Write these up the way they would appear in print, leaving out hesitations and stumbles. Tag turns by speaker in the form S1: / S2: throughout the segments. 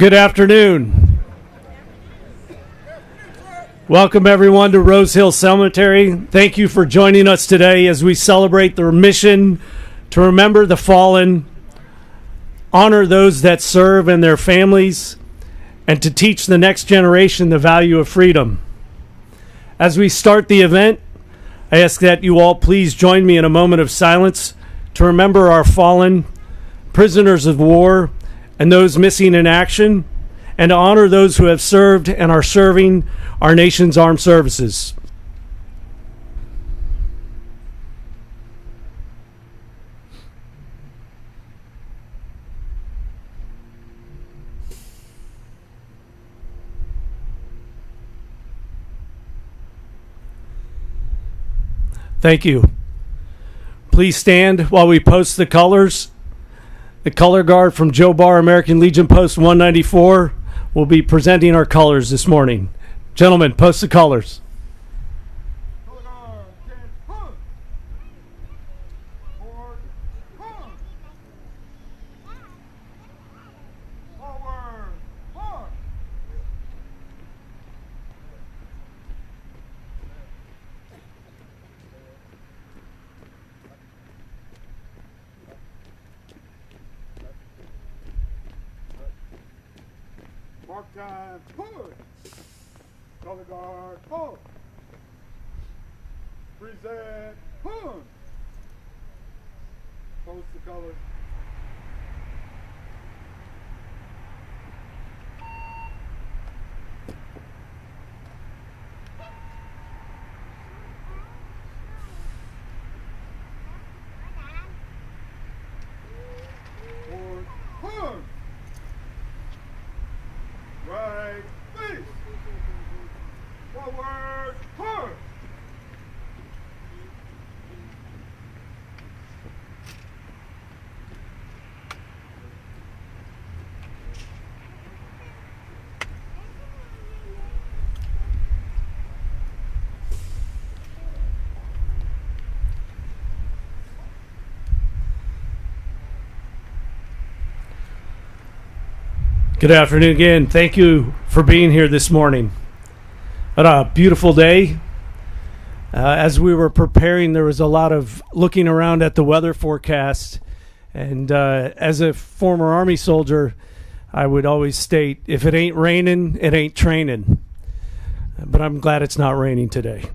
S1: Good afternoon. Welcome everyone to Rose Hill Cemetery. Thank you for joining us today as we celebrate the mission to remember the fallen, honor those that serve and their families, and to teach the next generation the value of freedom. As we start the event, I ask that you all please join me in a moment of silence to remember our fallen, prisoners of war, and those missing in action, and to honor those who have served and are serving our nation's armed services. Thank you. Please stand while we post the colors. The color guard from Joe Barr American Legion Post 194 will be presenting our colors this morning. Gentlemen, post the colors.
S2: Color guard, stand, push. Forward, push. Forward, push. Mark time, push. Color guard, push. Present, push. Post the colors. Forward, push. Right, face. Forward, push.
S1: Good afternoon again. Thank you for being here this morning. What a beautiful day. As we were preparing, there was a lot of looking around at the weather forecast. And as a former Army soldier, I would always state, if it ain't raining, it ain't training. But I'm glad it's not raining today.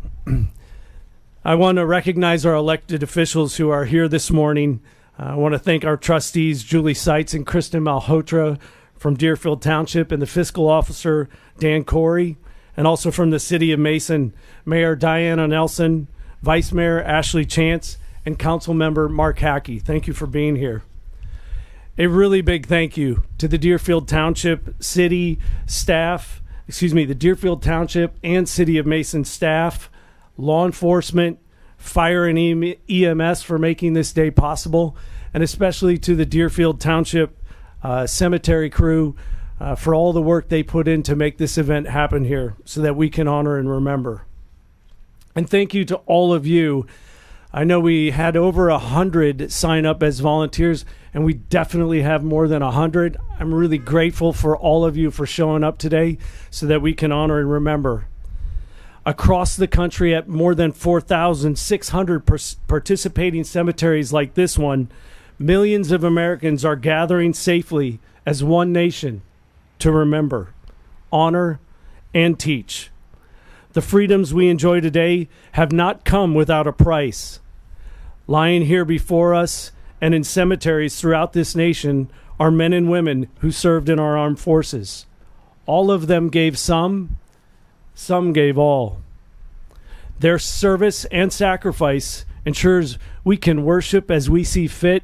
S1: I want to recognize our elected officials who are here this morning. I want to thank our trustees, Julie Seitz and Kristen Malhotra, from Deerfield Township, and the fiscal officer, Dan Corey, and also from the city of Mason, Mayor Diana Nelson, Vice Mayor Ashley Chance, and Council Member Mark Hackey. Thank you for being here. A really big thank you to the Deerfield Township city staff, the Deerfield Township and City of Mason staff, law enforcement, fire and EMS for making this day possible, and especially to the Deerfield Township cemetery crew for all the work they put in to make this event happen here so that we can honor and remember. And thank you to all of you. I know we had over 100 sign up as volunteers, and we definitely have more than 100. I'm really grateful for all of you for showing up today so that we can honor and remember. Across the country at more than 4,600 participating cemeteries like this one, millions of Americans are gathering safely as one nation to remember, honor, and teach. The freedoms we enjoy today have not come without a price. Lying here before us and in cemeteries throughout this nation are men and women who served in our armed forces. All of them gave some gave all. Their service and sacrifice ensures we can worship as we see fit,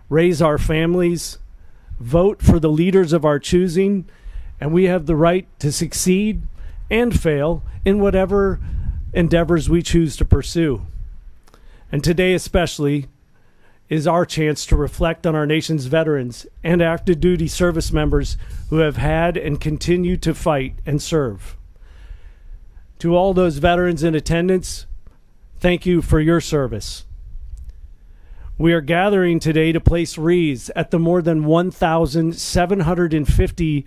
S1: raise our families, vote for the leaders of our choosing, and we have the right to succeed and fail in whatever endeavors we choose to pursue. And today especially is our chance to reflect on our nation's veterans and active duty service members who have had and continue to fight and serve. To all those veterans in attendance, thank you for your service. We are gathering today to place wreaths at the more than 1,750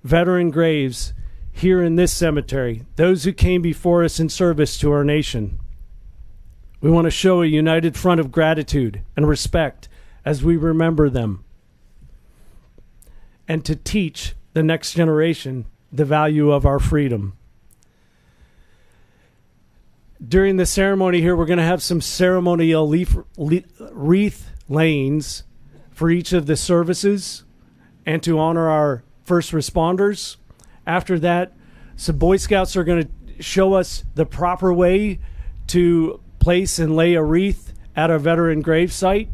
S1: veteran graves here in this cemetery, those who came before us in service to our nation. We want to show a united front of gratitude and respect as we remember them, and to teach the next generation the value of our freedom. During the ceremony here, we're going to have some ceremonial wreath layings for each of the services and to honor our first responders. After that, some Boy Scouts are going to show us the proper way to place and lay a wreath at a veteran gravesite.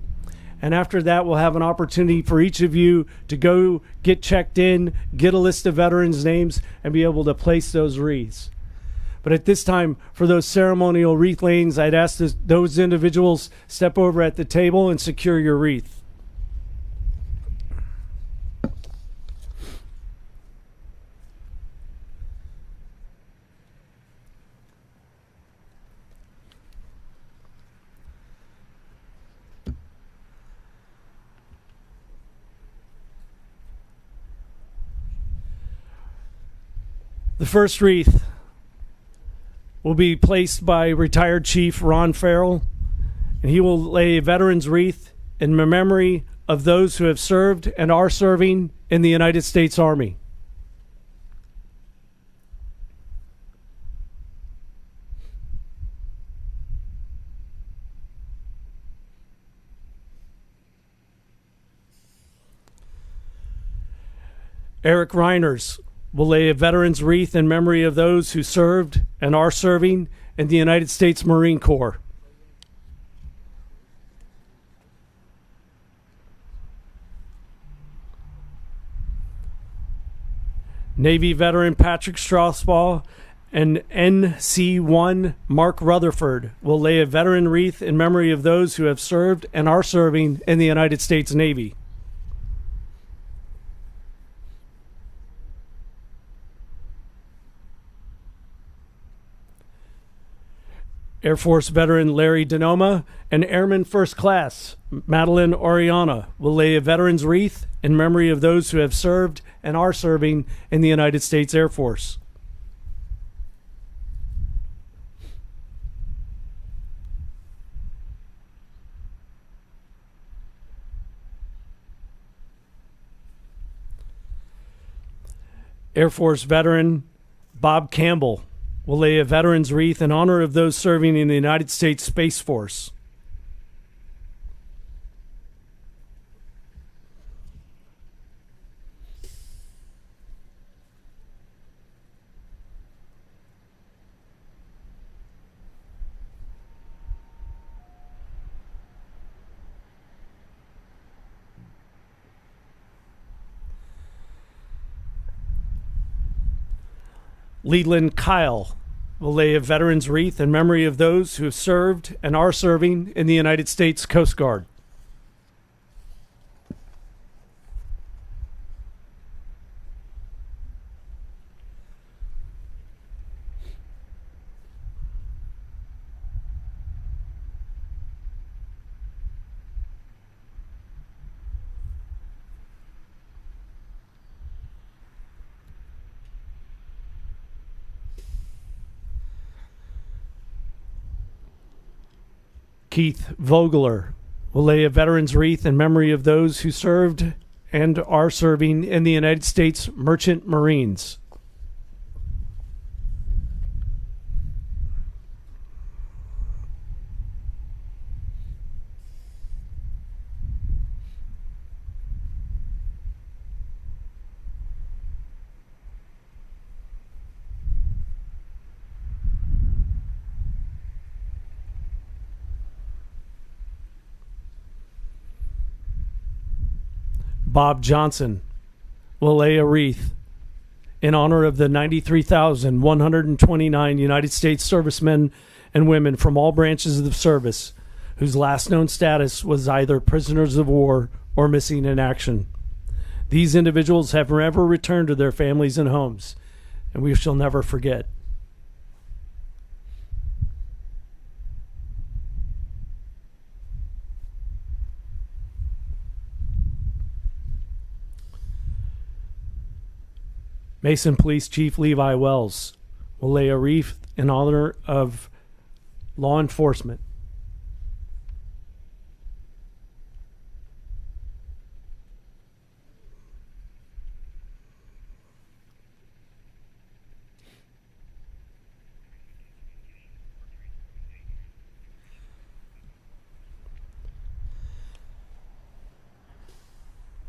S1: And after that, we'll have an opportunity for each of you to go get checked in, get a list of veterans' names, and be able to place those wreaths. But at this time, for those ceremonial wreath layings, I'd ask those individuals step over at the table and secure your wreath. The first wreath will be placed by retired Chief Ron Farrell, and he will lay a veteran's wreath in memory of those who have served and are serving in the United States Army. Eric Reiners will lay a veteran's wreath in memory of those who served and are serving in the United States Marine Corps. Navy veteran Patrick Straussbaugh and NC-1 Mark Rutherford will lay a veteran wreath in memory of those who have served and are serving in the United States Navy. Air Force veteran Larry Denoma and Airman First Class Madeline Oriana will lay a veteran's wreath in memory of those who have served and are serving in the United States Air Force. Air Force veteran Bob Campbell will lay a veteran's wreath in honor of those serving in the United States Space Force. Leland Kyle will lay a veteran's wreath in memory of those who have served and are serving in the United States Coast Guard. Keith Vogler will lay a veteran's wreath in memory of those who served and are serving in the United States Merchant Marines. Bob Johnson will lay a wreath in honor of the 93,129 United States servicemen and women from all branches of the service whose last known status was either prisoners of war or missing in action. These individuals have never returned to their families and homes, and we shall never forget. Mason Police Chief Levi Wells will lay a wreath in honor of law enforcement.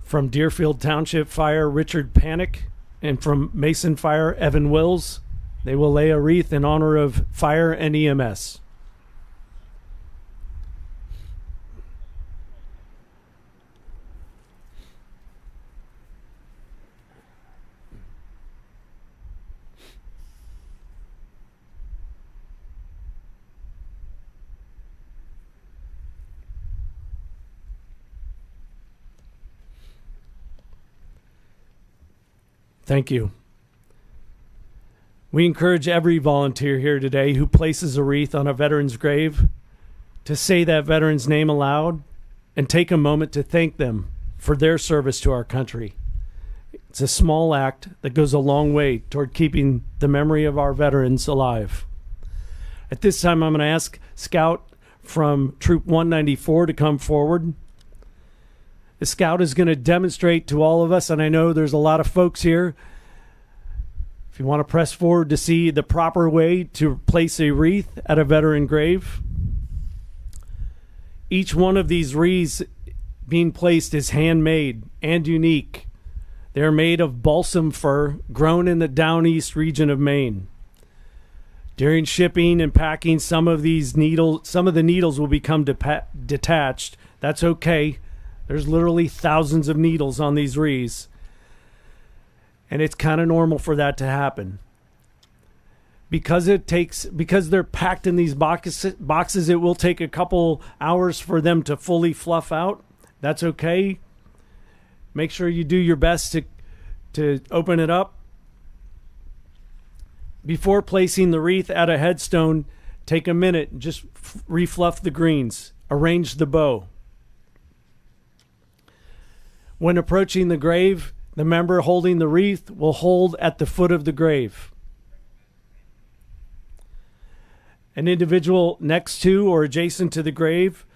S1: From Deerfield Township Fire, Richard Panic, and from Mason Fire, Evan Wills, they will lay a wreath in honor of fire and EMS. Thank you. We encourage every volunteer here today who places a wreath on a veteran's grave to say that veteran's name aloud and take a moment to thank them for their service to our country. It's a small act that goes a long way toward keeping the memory of our veterans alive. At this time, I'm going to ask Scout from Troop 194 to come forward. The Scout is going to demonstrate to all of us, and I know there's a lot of folks here. If you want to press forward to see the proper way to place a wreath at a veteran grave, each one of these wreaths being placed is handmade and unique. They're made of balsam fir grown in the down east region of Maine. During shipping and packing, some of the needles will become detached. That's okay. There's literally thousands of needles on these wreaths. And it's kind of normal for that to happen. Because they're packed in these boxes, it will take a couple hours for them to fully fluff out. That's okay. Make sure you do your best to open it up. Before placing the wreath at a headstone, take a minute and just refluff the greens. Arrange the bow. When approaching the grave, the member holding the wreath will hold at the foot of the grave. An individual next to or adjacent to the grave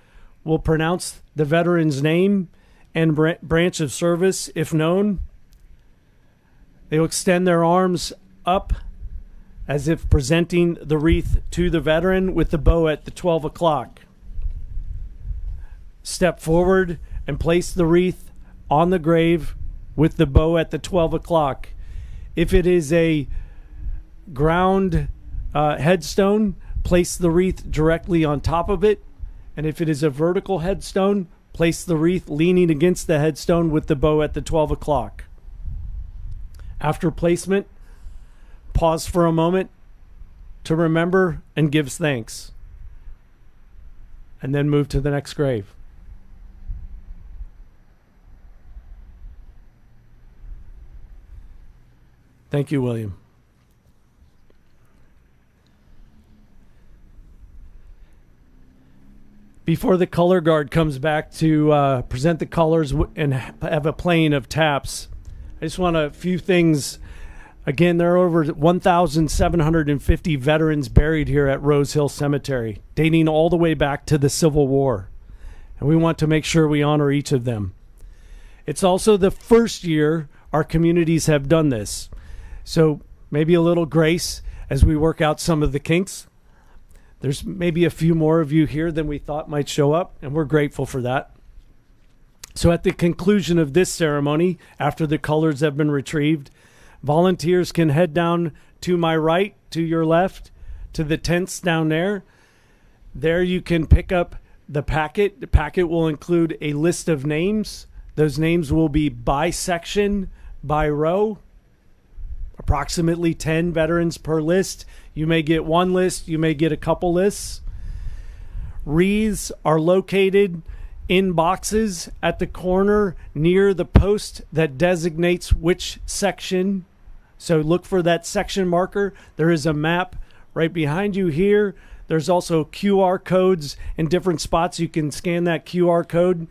S1: will pronounce the veteran's name and branch of service, if known. They will extend their arms up as if presenting the wreath to the veteran with the bow at the 12 o'clock. Step forward and place the wreath on the grave with the bow at the 12 o'clock. If it is a ground headstone, place the wreath directly on top of it. And if it is a vertical headstone, place the wreath leaning against the headstone with the bow at the 12 o'clock. After placement, pause for a moment to remember and gives thanks. And then move to the next grave. Thank you, William. Before the color guard comes back to present the colors and have a playing of taps, I just want a few things. Again, there are over 1,750 veterans buried here at Rose Hill Cemetery, dating all the way back to the Civil War. And we want to make sure we honor each of them. It's also the first year our communities have done this. So maybe a little grace as we work out some of the kinks. There's maybe a few more of you here than we thought might show up, and we're grateful for that. So at the conclusion of this ceremony, after the colors have been retrieved, volunteers can head down to my right, to your left, to the tents down there. There you can pick up the packet. The packet will include a list of names. Those names will be by section, by row. Approximately 10 veterans per list. You may get one list, you may get a couple lists. Wreaths are located in boxes at the corner near the post that designates which section. So look for that section marker. There is a map right behind you here. There's also QR codes in different spots. You can scan that QR code.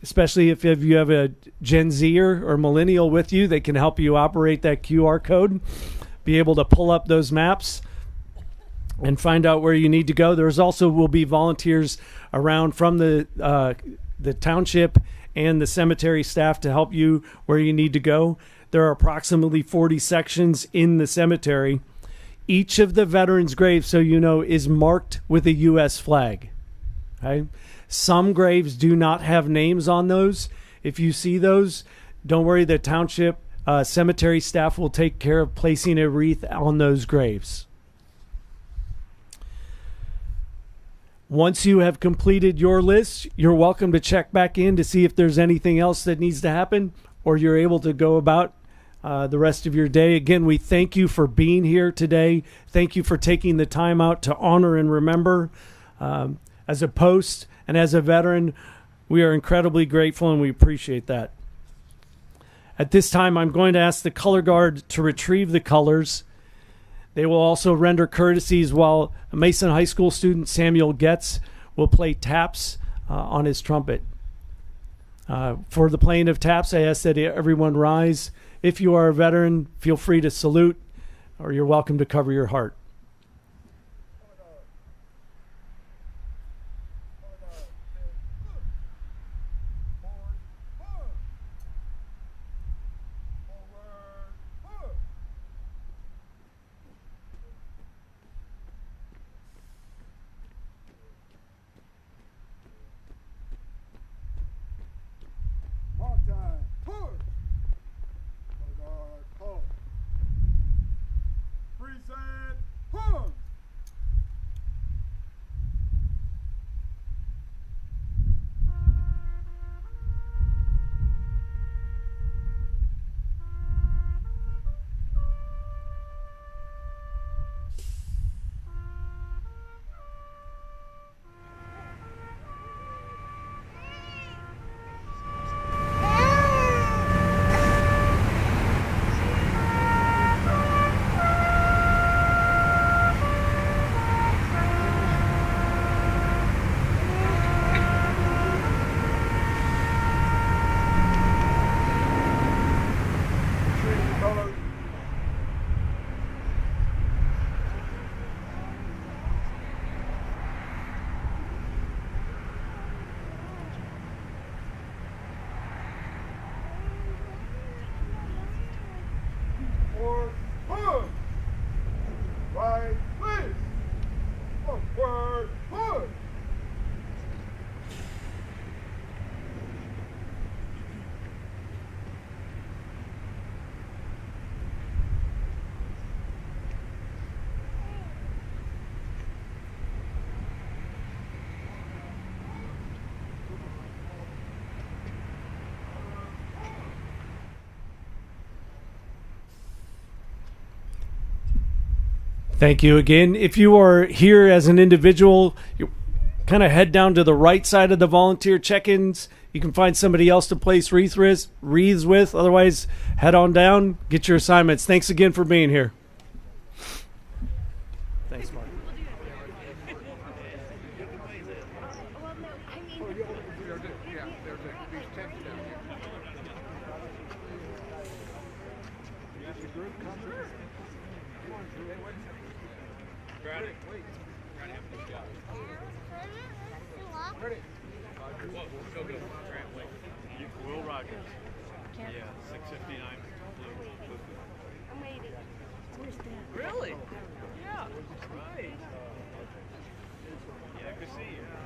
S1: especially if you have a Gen Zer or millennial with you, they can help you operate that QR code, be able to pull up those maps and find out where you need to go. There's also will be volunteers around from the township and the cemetery staff to help you where you need to go. There are approximately 40 sections in the cemetery. Each of the veterans' graves, so you know, is marked with a U.S. flag. Okay? Some graves do not have names on those. If you see those, don't worry, the township cemetery staff will take care of placing a wreath on those graves. Once you have completed your list, you're welcome to check back in to see if there's anything else that needs to happen, or you're able to go about the rest of your day. Again, we thank you for being here today. Thank you for taking the time out to honor and remember. As a post and as a veteran, we are incredibly grateful and we appreciate that. At this time, I'm going to ask the color guard to retrieve the colors. They will also render courtesies while Mason High School student Samuel Getz will play taps on his trumpet. For the playing of taps, I ask that everyone rise. If you are a veteran, feel free to salute, or you're welcome to cover your heart. Thank you again. If you are here as an individual, you kind of head down to the right side of the volunteer check-ins. You can find somebody else to place wreaths with. Otherwise, head on down, get your assignments. Thanks again for being here. Thanks, Mark.
S3: Will Rogers. Yeah, 659 blue.
S4: I'm waiting. Where's Dad?
S3: Really? Yeah. Right. Yeah, good to see you.